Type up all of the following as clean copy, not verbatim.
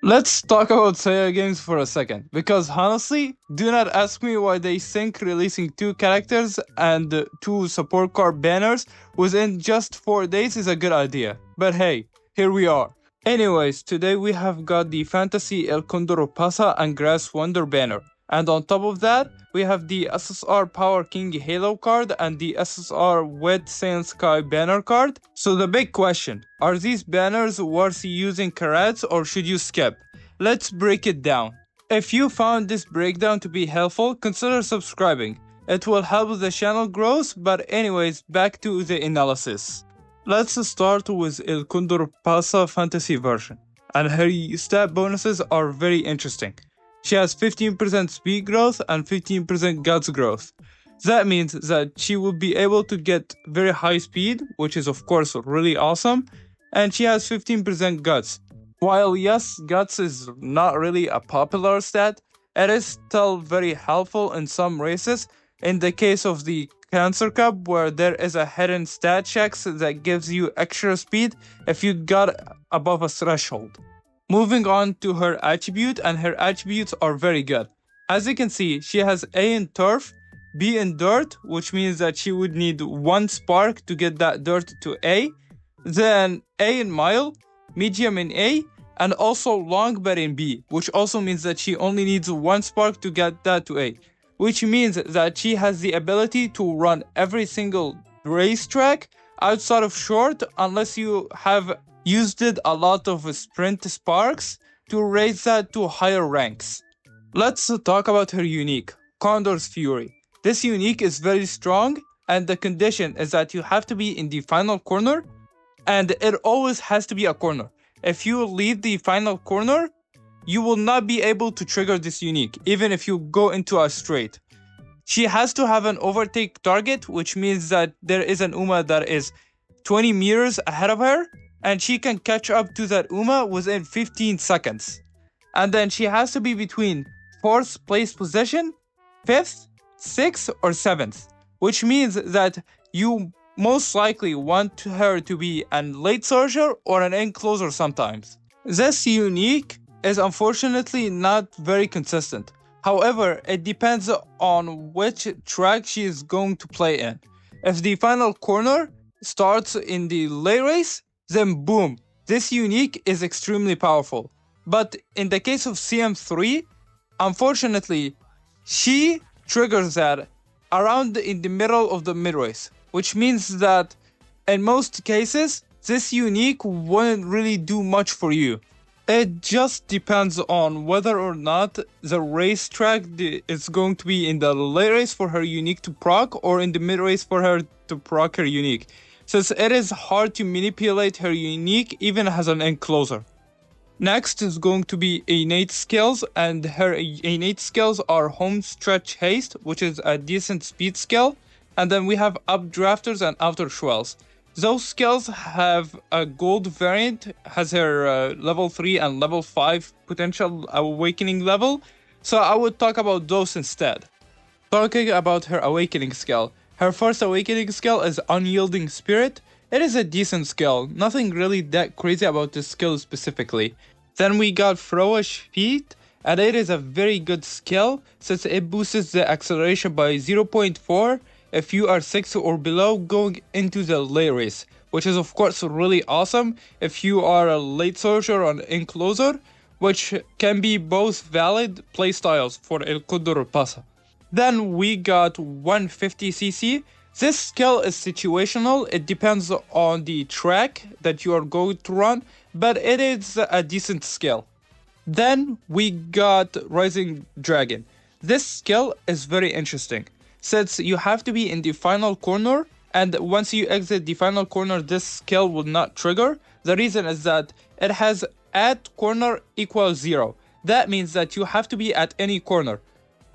Let's talk about Cygames for a second, because honestly, do not ask me why they think releasing two characters and two support card banners within just 4 days is a good idea. But hey, here we are. Anyways, today we have got the Fantasy El Condor Pasa and Grass Wonder banner. And on top of that, we have the SSR Power King Halo card and the SSR Wet Sand Sky banner card. So the big question, are these banners worth using Carats or should you skip? Let's break it down. If you found this breakdown to be helpful, consider subscribing. It will help the channel growth, but anyways, back to the analysis. Let's start with El Condor Pasa Fantasy version, and her stat bonuses are very interesting. She has 15% speed growth and 15% guts growth. That means that she will be able to get very high speed, which is of course really awesome, and she has 15% guts. While yes, guts is not really a popular stat, it is still very helpful in some races. In the case of the Cancer Cup, where there is a hidden stat checks that gives you extra speed if you got above a threshold. Moving on to her attribute, and her attributes are very good. As you can see, she has A in Turf, B in Dirt, which means that she would need 1 spark to get that dirt to A, then A in Mile, Medium in A, and also Long bet in B, which also means that she only needs 1 spark to get that to A, which means that she has the ability to run every single racetrack outside of short unless you have used it a lot of sprint sparks to raise that to higher ranks. Let's talk about her unique, Condor's Fury. This unique is very strong, and the condition is that you have to be in the final corner, and it always has to be a corner. If you leave the final corner, you will not be able to trigger this unique, even if you go into a straight. She has to have an overtake target, which means that there is an Uma that is 20 meters ahead of her, and she can catch up to that Uma within 15 seconds. And then she has to be between 4th place position, 5th, 6th, or 7th, which means that you most likely want her to be a late surger or an end closer sometimes. This unique is unfortunately not very consistent. However, it depends on which track she is going to play in. If the final corner starts in the late race, then boom, this unique is extremely powerful. But in the case of CM3, unfortunately, she triggers that around in the middle of the mid race, which means that in most cases, this unique wouldn't really do much for you. It just depends on whether or not the racetrack is going to be in the late race for her unique to proc or in the mid race for her to proc her unique, since it is hard to manipulate her unique even as an end closer. Next is going to be innate skills, and her innate skills are home stretch haste, which is a decent speed skill, and then we have updrafters and outer swells. Those skills have a gold variant, has her level 3 and level 5 potential awakening level, so I would talk about those instead. Talking about her awakening skill, her first awakening skill is Unyielding Spirit. It is a decent skill, nothing really that crazy about this skill specifically. Then we got Throwish Feet, and it is a very good skill since it boosts the acceleration by 0.4 if you are 6 or below going into the late race, which is of course really awesome if you are a late surger or an encloser, which can be both valid playstyles for El Condor Pasa. Then we got 150cc. This skill is situational, it depends on the track that you are going to run, but it is a decent skill. Then we got Rising Dragon. This skill is very interesting, since you have to be in the final corner, and once you exit the final corner this skill will not trigger. The reason is that it has at corner equals 0. That means that you have to be at any corner.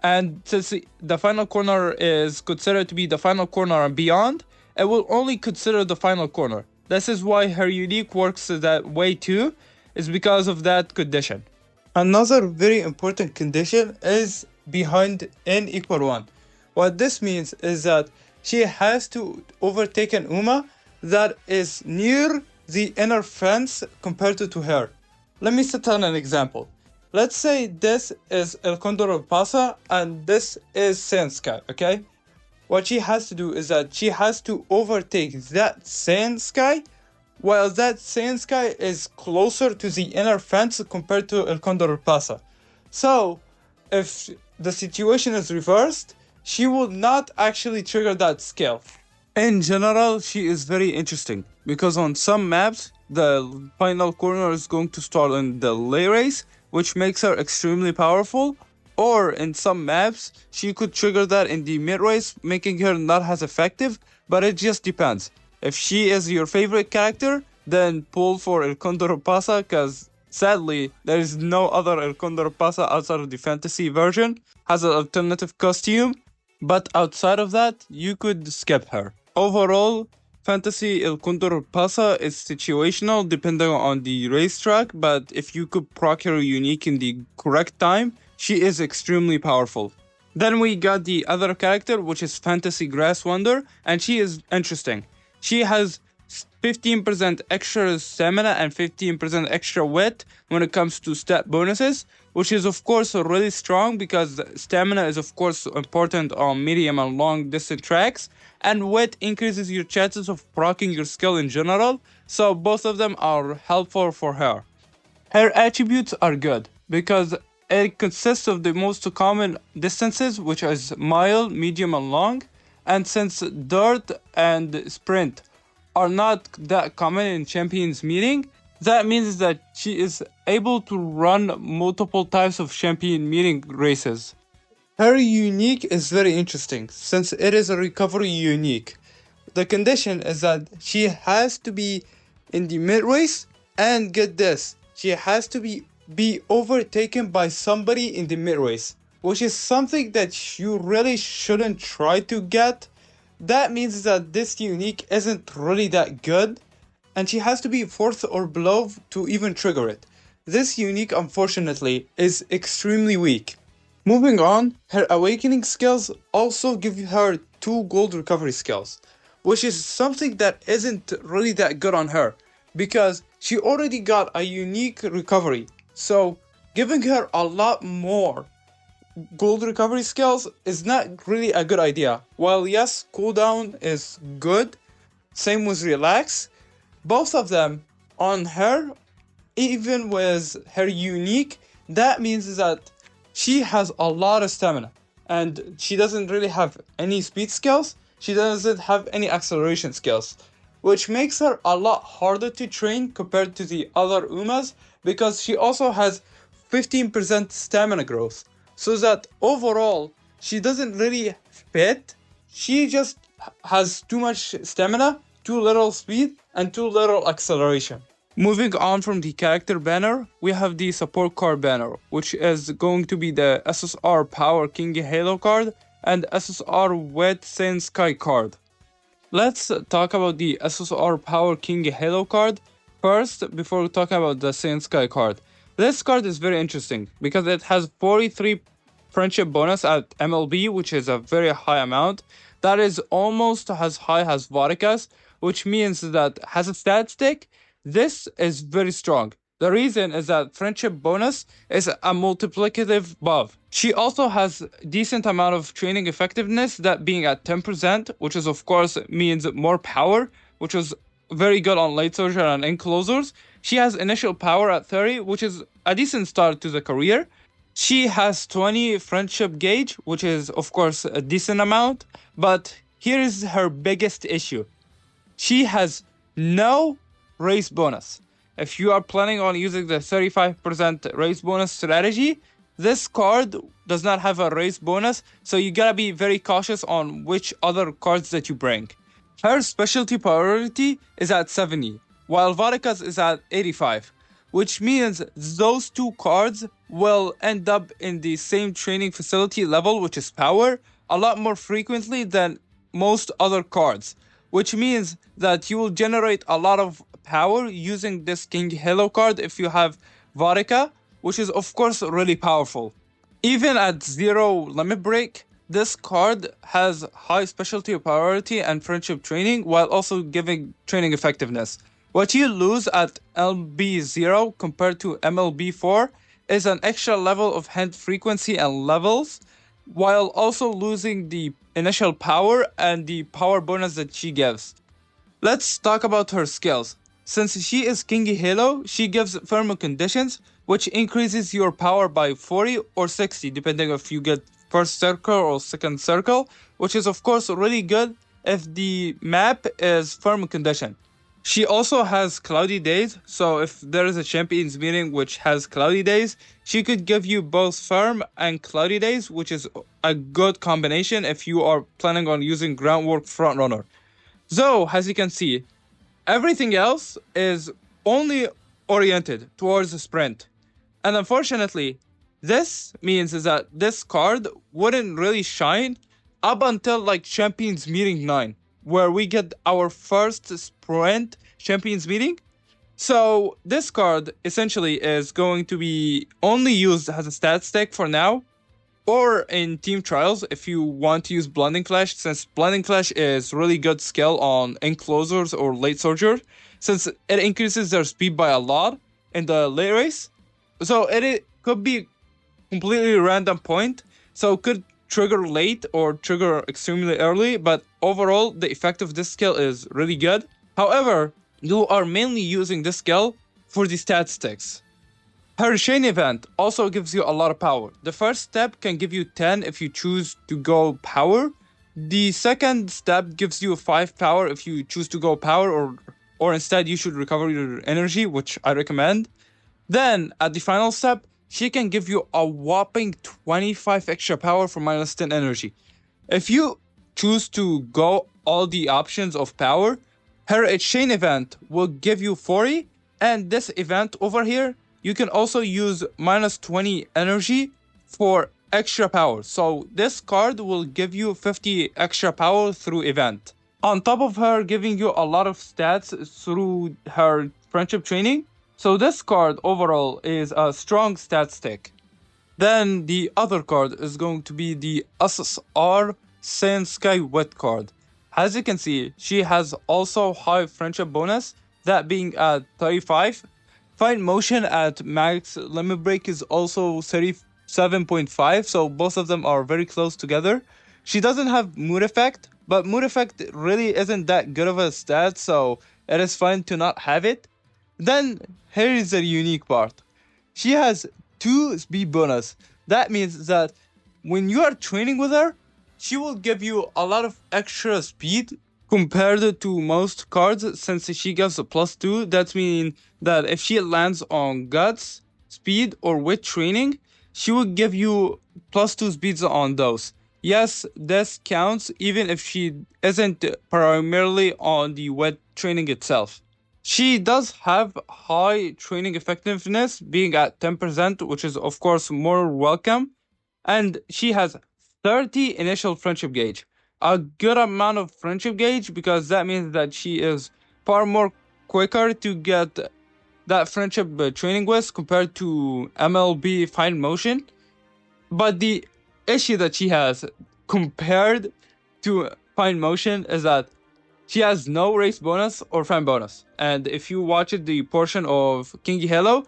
And since the final corner is considered to be the final corner and beyond, it will only consider the final corner. This is why her unique works that way too, is because of that condition. Another very important condition is behind n equal 1. What this means is that she has to overtake an Uma that is near the inner fence compared to her. Let me set on an example. Let's say this is El Condor Pasa and this is Seiun, okay? What she has to do is that she has to overtake that Seiun while that Seiun is closer to the inner fence compared to El Condor Pasa. So, if the situation is reversed, she will not actually trigger that skill. In general, she is very interesting because on some maps, the final corner is going to start in the lay race, which makes her extremely powerful. Or in some maps, she could trigger that in the mid race, making her not as effective, but it just depends. If she is your favorite character, then pull for El Condor Pasa, because sadly, there is no other El Condor Pasa outside of the fantasy version, has an alternative costume, but outside of that, you could skip her. Overall, fantasy El Condor Pasa is situational depending on the racetrack, but if you could proc her unique in the correct time, she is extremely powerful. Then we got the other character, which is Fantasy Grass Wonder, and she is interesting. She has 15% extra stamina and 15% extra wit when it comes to stat bonuses, which is of course really strong because stamina is of course important on medium and long distance tracks, and wit increases your chances of proccing your skill in general, so both of them are helpful for her. Her attributes are good because it consists of the most common distances, which is mile, medium, and long, and since dirt and sprint are not that common in Champions Meeting, that means that she is able to run multiple types of Champion Meeting races. Her unique is very interesting since it is a recovery unique. The condition is that she has to be in the mid race, and get this, she has to be overtaken by somebody in the mid race, which is something that you really shouldn't try to get. That means that this unique isn't really that good, and she has to be 4th or below to even trigger it. This unique, unfortunately, is extremely weak. Moving on, her awakening skills also give her 2 gold recovery skills, which is something that isn't really that good on her, because she already got a unique recovery, so giving her a lot more gold recovery skills is not really a good idea. While yes, cooldown is good, same with relax, both of them on her, even with her unique, that means that she has a lot of stamina and she doesn't really have any speed skills, she doesn't have any acceleration skills, which makes her a lot harder to train compared to the other Umas because she also has 15% stamina growth. So that overall, she doesn't really fit. She just has too much stamina, too little speed, and too little acceleration. Moving on from the character banner, we have the support card banner, which is going to be the SSR Power King Halo card and SSR Wet Sand Sky card. Let's talk about the SSR Power King Halo card first before talking about the Sand Sky card. This card is very interesting because it has 43 friendship bonus at MLB, which is a very high amount. That is almost as high as Vodka's, which means that has a stat stick. This is very strong. The reason is that friendship bonus is a multiplicative buff. She also has decent amount of training effectiveness, that being at 10%, which is of course means more power, which is very good on late soldier and enclosers. She has initial power at 30, which is a decent start to the career. She has 20 friendship gauge, which is of course a decent amount, but here is her biggest issue. She has no race bonus. If you are planning on using the 35% race bonus strategy, this card does not have a race bonus, so you gotta be very cautious on which other cards that you bring. Her specialty priority is at 70, while Vodka's is at 85, which means those 2 cards will end up in the same training facility level, which is power, a lot more frequently than most other cards, which means that you will generate a lot of power using this King Halo card if you have Vodka, which is of course really powerful. Even at 0 limit break, this card has high specialty priority and friendship training while also giving training effectiveness. What you lose at LB0 compared to MLB4 is an extra level of hand frequency and levels, while also losing the initial power and the power bonus that she gives. Let's talk about her skills. Since she is Kingi Halo, she gives thermal conditions, which increases your power by 40 or 60, depending if you get first circle or second circle, which is of course really good if the map is thermal condition. She also has cloudy days, so if there is a champions meeting which has cloudy days, she could give you both firm and cloudy days, which is a good combination if you are planning on using groundwork frontrunner. So, as you can see, everything else is only oriented towards the sprint. And unfortunately, this means is that this card wouldn't really shine up until like Champions Meeting 9, where we get our first sprint Champions Meeting. So this card essentially is going to be only used as a stat stack for now, or in team trials if you want to use Blending Flash, since Blending Flash is really good skill on enclosers or late soldier, since it increases their speed by a lot in the late race. So it could be completely random point, so it could trigger late or trigger extremely early, but overall the effect of this skill is really good. However, you are mainly using this skill for the statistics. Her chain event also gives you a lot of power. The first step can give you 10 if you choose to go power. The second step gives you 5 power if you choose to go power, or instead you should recover your energy, which I recommend. Then at the final step, she can give you a whopping 25 extra power for minus 10 energy. If you choose to go all the options of power, her chain event will give you 40, and this event over here, you can also use minus 20 energy for extra power. So this card will give you 50 extra power through event. On top of her giving you a lot of stats through her friendship training, so this card overall is a strong stat stick. Then the other card is going to be the SSR Saiyan Sky Wet card. As you can see, she has also high friendship bonus, that being at 35. Fine motion at max limit break is also 37.5, so both of them are very close together. She doesn't have mood effect, but mood effect really isn't that good of a stat, so it is fine to not have it. Then here is the unique part. She has 2 speed bonus. That means that when you are training with her, she will give you a lot of extra speed compared to most cards, since she gives a +2. That means that if she lands on guts, speed, or wit training, she will give you +2 speeds on those. Yes, this counts even if she isn't primarily on the wet training itself. She does have high training effectiveness, being at 10%, which is of course more welcome, and she has 30 initial friendship gauge. A good amount of friendship gauge, because that means that she is far more quicker to get that friendship training with compared to MLB Fine Motion. But the issue that she has compared to Fine Motion is that she has no race bonus or fan bonus. And if you watch the portion of Kingi Hello,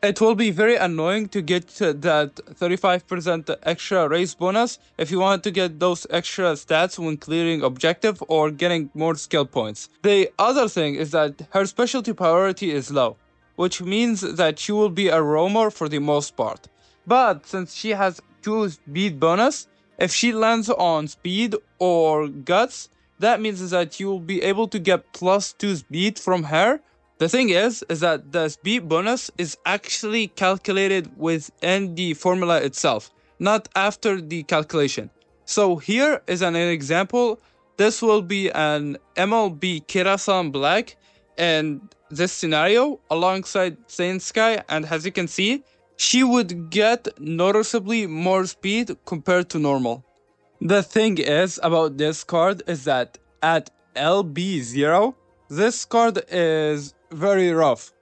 it will be very annoying to get that 35% extra race bonus if you want to get those extra stats when clearing objective or getting more skill points. The other thing is that her specialty priority is low, which means that she will be a roamer for the most part. But since she has 2 speed bonus, if she lands on speed or guts, that means that you will be able to get +2 speed from her. The thing is that the speed bonus is actually calculated within the formula itself, not after the calculation. So here is an example. This will be an MLB Kirasan Black in this scenario alongside Saiyan Sky, and as you can see, she would get noticeably more speed compared to normal. The thing is about this card is that at LB0, this card is very rough.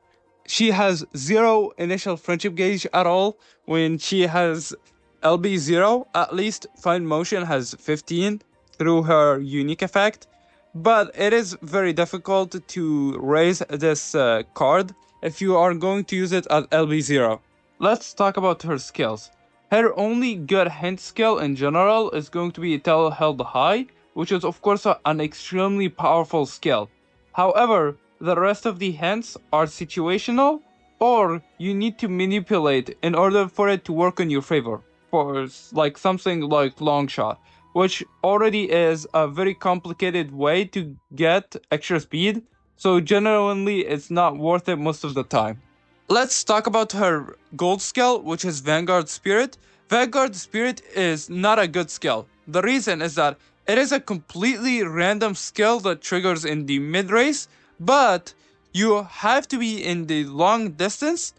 She has 0 initial friendship gauge at all. When she has LB0, at least Fine Motion has 15 through her unique effect. but it is very difficult to raise this card if you are going to use it at LB0. Let's talk about her skills. Her only good hint skill in general is going to be Tell Held High, which is of course an extremely powerful skill. However, the rest of the hints are situational, or you need to manipulate in order for it to work in your favor. For like something like long shot, which already is a very complicated way to get extra speed, so genuinely it's not worth it most of the time. Let's talk about her gold skill, which is Vanguard Spirit. Vanguard Spirit is not a good skill. The reason is that it is a completely random skill that triggers in the mid race, but you have to be in the long distance,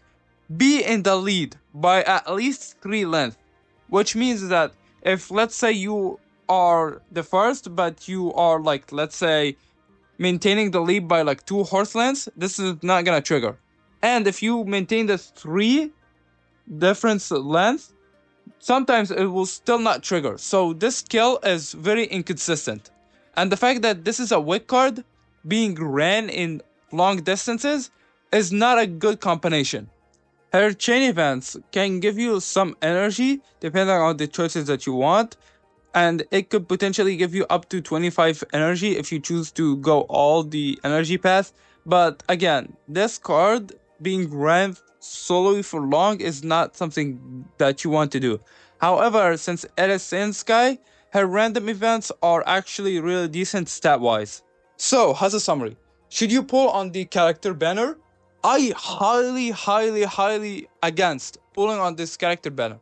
be in the lead by at least 3 lengths, which means that if let's say you are the first, but you are like, let's say, maintaining the lead by like 2 horse lengths, this is not gonna trigger. And if you maintain the 3 different lengths, sometimes it will still not trigger. So this skill is very inconsistent. And the fact that this is a weak card being ran in long distances is not a good combination. Her chain events can give you some energy depending on the choices that you want, and it could potentially give you up to 25 energy if you choose to go all the energy path. But again, this card being ran solely for long is not something that you want to do. However, since it is Saiyan Sky, her random events are actually really decent stat-wise. So, as a summary, should you pull on the character banner? I highly against pulling on this character banner.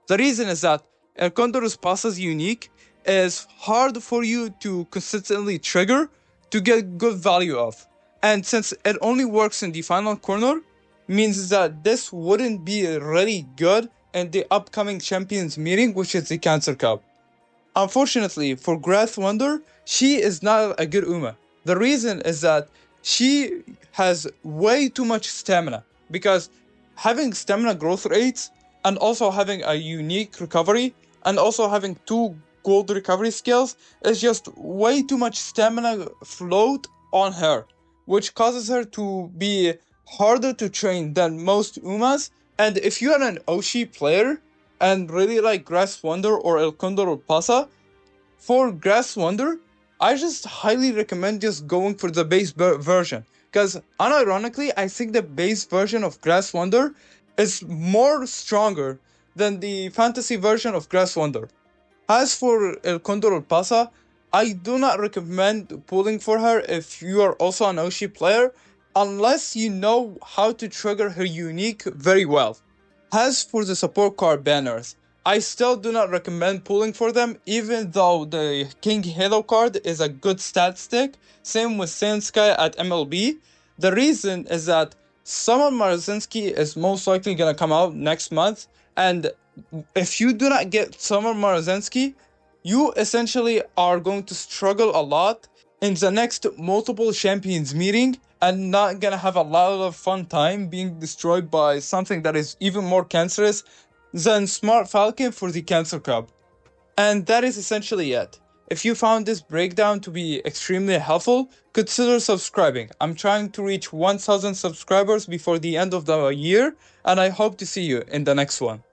The reason is that Condor Pasa's unique is hard for you to consistently trigger to get good value of. And since it only works in the final corner, means that this wouldn't be really good in the upcoming Champions meeting, which is the Cancer Cup. Unfortunately for Grath Wonder, she is not a good Uma. The reason is that she has way too much stamina, because having stamina growth rates and also having a unique recovery and also having 2 gold recovery skills is just way too much stamina float on her, which causes her to be harder to train than most Umas. And if you are an Oshi player and really like Grass Wonder or El Condor Pasa, for Grass Wonder, I just highly recommend just going for the base version. Because unironically, I think the base version of Grass Wonder is more stronger than the fantasy version of Grass Wonder. As for El Condor Pasa, I do not recommend pulling for her if you are also an Oshi player, unless you know how to trigger her unique very well. As for the support card banners, I still do not recommend pulling for them, even though the King Halo card is a good stat stick. Same with Saiyan Sky at MLB. The reason is that Summer Marazinski is most likely gonna come out next month, and if you do not get Summer Marazinski, you essentially are going to struggle a lot in the next multiple champions meeting and not gonna have a lot of fun time being destroyed by something that is even more cancerous than Smart Falcon for the Cancer Cup. And that is essentially it. If you found this breakdown to be extremely helpful, consider subscribing. I'm trying to reach 1000 subscribers before the end of the year, and I hope to see you in the next one.